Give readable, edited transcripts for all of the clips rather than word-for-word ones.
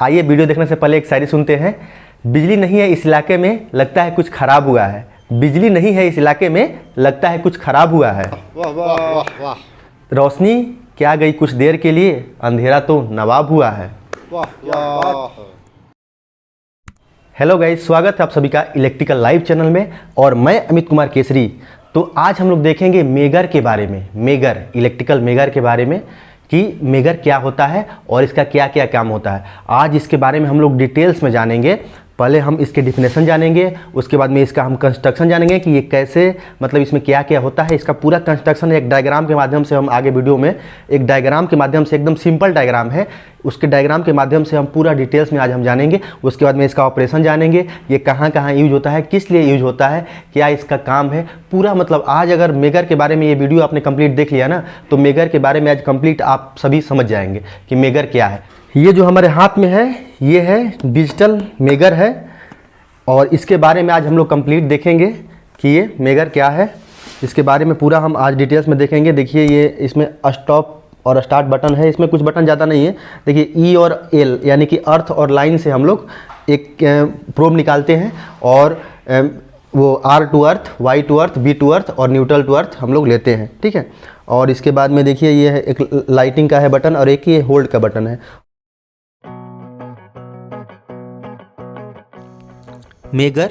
आइए वीडियो देखने से पहले एक शायरी सुनते हैं। बिजली नहीं है इस इलाके में, लगता है कुछ खराब हुआ है। बिजली नहीं है इस इलाके में, लगता है कुछ खराब हुआ है। वाह वाह वाह वाह। रोशनी क्या गई कुछ देर के लिए, अंधेरा तो नवाब हुआ है। वाह वाह। हेलो गाइस, स्वागत है आप सभी का इलेक्ट्रिकल लाइव चैनल में और मैं अमित कुमार केसरी। तो आज हम लोग देखेंगे मेगर के बारे में, मेगर इलेक्ट्रिकल मेगर के बारे में कि मेगर क्या होता है और इसका क्या क्या काम होता है। आज इसके बारे में हम लोग डिटेल्स में जानेंगे। पहले हम इसके डिफिनेशन जानेंगे, उसके बाद में इसका हम कंस्ट्रक्शन जानेंगे कि ये कैसे, मतलब इसमें क्या क्या होता है। इसका पूरा कंस्ट्रक्शन एक डायग्राम के माध्यम से हम आगे वीडियो में एक डायग्राम के माध्यम से, एकदम सिंपल डायग्राम है, उसके डायग्राम के माध्यम से हम पूरा डिटेल्स में आज हम जानेंगे। उसके बाद में इसका ऑपरेशन जानेंगे, ये कहाँ कहाँ यूज होता है, किस लिए यूज होता है, क्या इसका काम है पूरा। मतलब आज अगर मेगर के बारे में ये वीडियो आपने कंप्लीट देख लिया ना, तो मेगर के बारे में आज कंप्लीट आप सभी समझ जाएंगे कि मेगर क्या है। ये जो हमारे हाथ में है ये है डिजिटल मेगर है और इसके बारे में आज हम लोग कंप्लीट देखेंगे कि ये मेगर क्या है। इसके बारे में पूरा हम आज डिटेल्स में देखेंगे। देखिए ये इसमें स्टॉप और स्टार्ट बटन है, इसमें कुछ बटन ज़्यादा नहीं है। देखिए ई और एल यानी कि अर्थ और लाइन से हम लोग एक प्रोब निकालते हैं और वो R to earth, Y to earth, B to earth और न्यूट्रल टू अर्थ हम लोग लेते हैं, ठीक है। और इसके बाद में देखिए ये है एक लाइटिंग का है बटन और एक ये होल्ड का बटन है। मेगर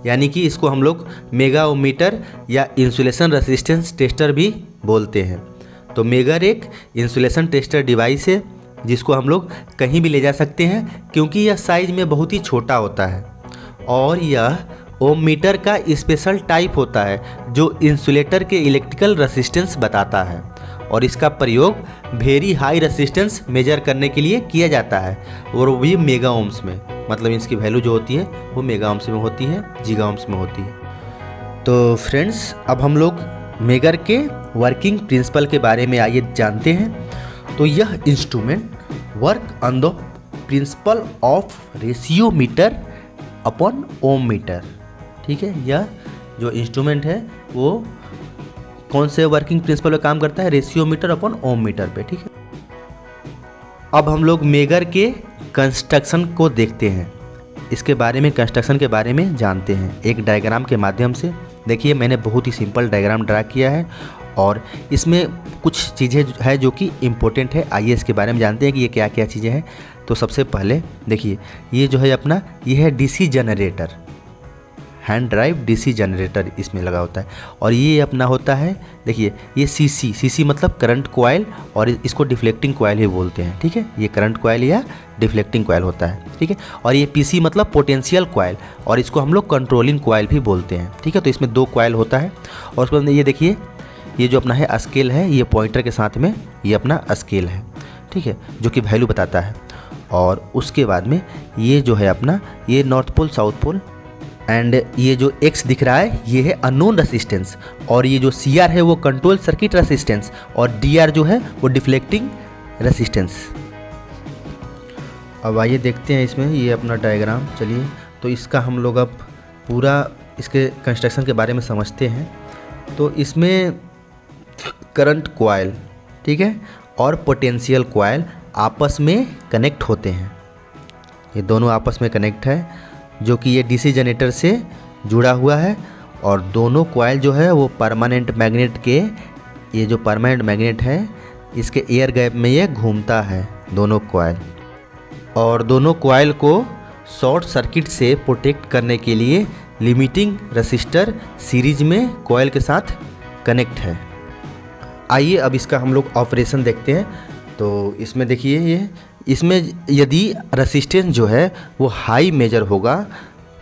यानी कि इसको हम लोग मेगाओमीटर या इंसुलेशन रेजिस्टेंस टेस्टर भी बोलते हैं। तो मेगर एक इंसुलेशन टेस्टर डिवाइस है जिसको हम लोग कहीं भी ले जा सकते हैं क्योंकि यह साइज में बहुत ही छोटा होता है और यह ओम मीटर का स्पेशल टाइप होता है जो इंसुलेटर के इलेक्ट्रिकल रेजिस्टेंस बताता है और इसका प्रयोग वेरी हाई रेजिस्टेंस मेजर करने के लिए किया जाता है और वो भी मेगा ओम्स में। मतलब इसकी वैल्यू जो होती है वो मेगा ओम्स में होती है, गीगा ओम्स में होती है। तो फ्रेंड्स अब हम लोग मेगर के वर्किंग प्रिंसिपल के बारे में आइए जानते हैं। तो यह instrument work on the principle of ratio meter upon ohm meter, ठीक है। यह जो इंस्ट्रूमेंट है वो कौन से वर्किंग प्रिंसिपल पे काम करता है, ratio meter upon ohm metre पे, ठीक है। अब हम लोग मेगर के कंस्ट्रक्शन को देखते हैं, इसके बारे में कंस्ट्रक्शन के बारे में जानते हैं एक डायग्राम के माध्यम से। देखिए मैंने बहुत ही सिंपल डायग्राम ड्रा किया है और इसमें कुछ चीज़ें है जो कि इम्पोर्टेंट है। आइए इसके बारे में जानते हैं कि ये क्या क्या चीज़ें हैं। तो सबसे पहले देखिए ये जो है अपना ये है DC generator, hand drive DC generator इसमें लगा होता है। और ये अपना होता है, देखिए ये सीसी मतलब करंट कॉइल और इसको डिफ्लेक्टिंग कॉइल ही बोलते हैं, ठीक है। ये करंट कॉइल या डिफ्लेक्टिंग कॉइल होता है, ठीक है। और ये पीसी मतलब पोटेंशियल कॉइल और इसको हम लोग कंट्रोलिंग कॉइल भी बोलते हैं, ठीक है। तो इसमें दो कॉइल होता है और उसके बाद ये देखिए ये जो अपना है स्केल है, ये पॉइंटर के साथ में ये अपना स्केल है, ठीक है, जो कि वैल्यू बताता है। और उसके बाद में ये जो है अपना ये north pole south pole and ये जो X दिख रहा है ये है अननोन रेसिस्टेंस और ये जो CR है वो कंट्रोल सर्किट रेसिस्टेंस और DR जो है वो डिफ्लेक्टिंग रेसिस्टेंस। अब आइए देखते हैं इसमें ये अपना डायग्राम। चलिए तो इसका हम लोग अब पूरा इसके कंस्ट्रक्शन के बारे में समझते हैं। तो इसमें करंट कॉइल, ठीक है, और पोटेंशियल कॉइल आपस में कनेक्ट होते हैं। ये दोनों आपस में कनेक्ट है जो कि ये डीसी जनरेटर से जुड़ा हुआ है और दोनों कॉइल जो है वो परमानेंट मैग्नेट के, ये जो परमानेंट मैग्नेट है इसके एयर गैप में ये घूमता है दोनों कॉइल। और दोनों कॉइल को शॉर्ट सर्किट से प्रोटेक्ट करने के लिए लिमिटिंग रेसिस्टर सीरीज में कॉइल के साथ कनेक्ट है। आइए अब इसका हम लोग ऑपरेशन देखते हैं। तो इसमें देखिए ये इसमें यदि रेसिस्टेंस जो है वो हाई मेजर होगा,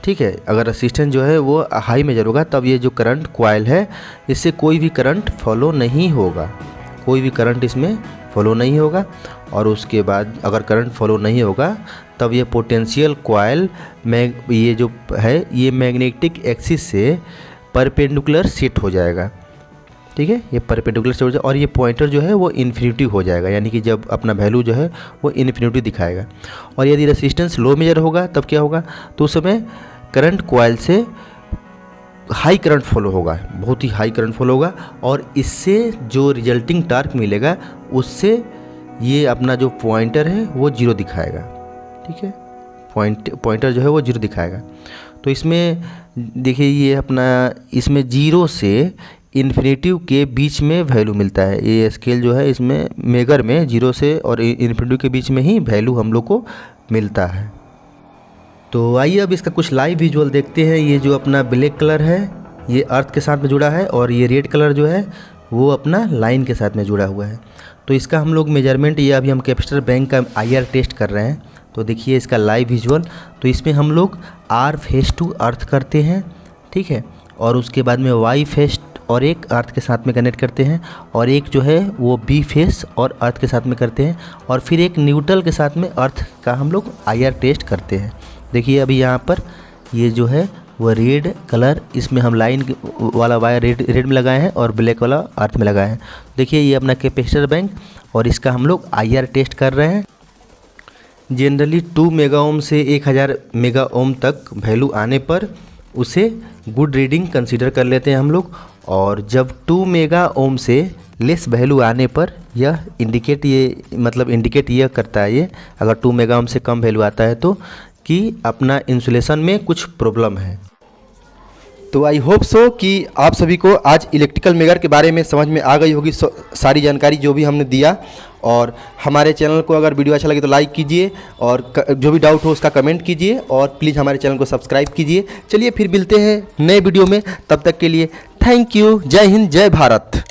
ठीक है, अगर रेसिस्टेंस जो है वो हाई मेजर होगा तब ये जो करंट कॉइल है इससे कोई भी करंट फॉलो नहीं होगा, कोई भी करंट इसमें फॉलो नहीं होगा। और उसके बाद अगर करंट फॉलो नहीं होगा तब ये पोटेंशियल कॉइल में ये जो है ये मैग्नेटिक एक्सिस से परपेंडिकुलर शिफ्ट हो जाएगा, ठीक है, ये परपेंडिकुलर से हो जाए और ये पॉइंटर जो है वो इन्फिनिटी हो जाएगा, यानी कि जब अपना वैल्यू जो है वो इन्फिनिटी दिखाएगा। और यदि रेसिस्टेंस लो मेजर होगा तब क्या होगा, तो उस समय करंट कॉइल से हाई करंट फॉलो होगा, बहुत ही हाई करंट फॉलो होगा और इससे जो रिजल्टिंग टार्क मिलेगा उससे ये अपना जो पॉइंटर है वो जीरो दिखाएगा, ठीक है, पॉइंटर जो है वो 0 दिखाएगा। तो इसमें देखिए ये अपना इसमें 0 से इन्फिनेटिव के बीच में वैल्यू मिलता है। ये स्केल जो है इसमें मेगर में 0 से और इन्फिनेटिव के बीच में ही वैल्यू हम लोग को मिलता है। तो आइए अब इसका कुछ लाइव विजुअल देखते हैं। ये जो अपना ब्लैक कलर है ये अर्थ के साथ में जुड़ा है और ये रेड कलर जो है वो अपना लाइन के साथ में जुड़ा हुआ है। तो इसका हम लोग मेजरमेंट, ये अभी हम कैपिटल बैंक का IR टेस्ट कर रहे हैं। तो देखिए इसका लाइव विजुअल। तो इसमें हम लोग R फेस टू अर्थ करते हैं, ठीक है, और उसके बाद में Y फेस और एक अर्थ के साथ में कनेक्ट करते हैं, और एक जो है वो B फेस और अर्थ के साथ में करते हैं, और फिर एक न्यूट्रल के साथ में अर्थ का हम लोग IR टेस्ट करते हैं। देखिए अभी यहाँ पर ये जो है वो रेड कलर, इसमें हम लाइन वाला वायर रेड में लगाए हैं और ब्लैक वाला अर्थ में लगाए हैं। देखिए ये अपना कैपेसिटर बैंक और इसका हम लोग IR टेस्ट कर रहे हैं। जनरली 2 मेगा ओम से 1000 मेगा ओम तक वैल्यू आने पर उसे गुड रीडिंग कंसीडर कर लेते हैं हम लोग, और जब 2 मेगा ओम से लेस वैल्यू आने पर यह इंडिकेट ये करता है, ये अगर 2 मेगा ओम से कम वैल्यू आता है तो कि अपना इंसुलेशन में कुछ प्रॉब्लम है। तो आई होप सो कि आप सभी को आज इलेक्ट्रिकल मेगर के बारे में समझ में आ गई होगी सारी जानकारी जो भी हमने दिया। और हमारे चैनल को अगर वीडियो अच्छा लगे तो लाइक कीजिए, और जो भी डाउट हो उसका कमेंट कीजिए, और प्लीज़ हमारे चैनल को सब्सक्राइब कीजिए। चलिए फिर मिलते हैं नए वीडियो में, तब तक के लिए थैंक यू। जय हिंद, जय भारत।